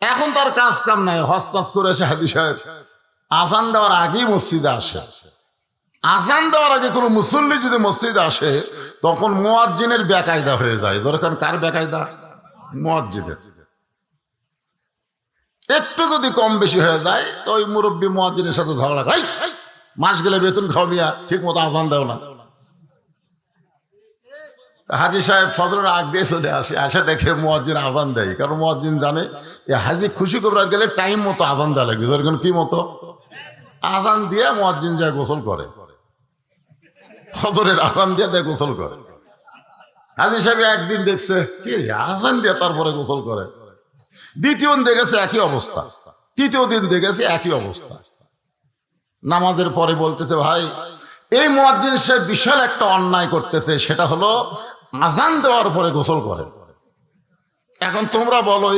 এখন তার কাজ কাম নাই, হজ করে এসে হাজি সাহেব আজান দেওয়ার আগেই মসজিদে আসে। আজান দেওয়ার আগে কোনো মুসল্লি যদি মসজিদে আসে তখন মুয়াজ্জিনের বেকায়দা হয়ে যায়। দরকার কার বেকায়দা? মুয়াজ্জিনের। একটু যদি কম বেশি হয়ে যায় তো ওই মুরব্বী মুয়াজ্জিনের সাথে ঝগড়া খাই, মাস গেলে বেতন খাও মিয়া, ঠিক মতো আজান দেও না। হাজি সাহেব ফজরের আগ দিয়ে চলে আসে, আসে দেখে মুয়াজ্জিন আজান দেয়, কারণ মুয়াজ্জিন জানে হাজি খুশি করার গেলে টাইম মতো আজান দেওয়া লাগবে। ধরেন কি মতো আজান দিয়ে মুয়াজ্জিন যায় গোসল করে, ফজরের আজান দিয়ে দেয় গোসল করে। হাজি সাহেব একদিন দেখছে কি আজান দিয়ে তারপরে গোসল করে, দ্বিতীয় দিন দেখেছে একই অবস্থা, তৃতীয় দিন দেখেছে একই অবস্থা। নামাজের পরে বলতেছে, ভাই এই মুয়াজ্জিন সাহেব বিশাল একটা অন্যায় করতেছে, সেটা হলো আজান দেওয়ার পরে গোসল করে। এখন তোমরা বলো এই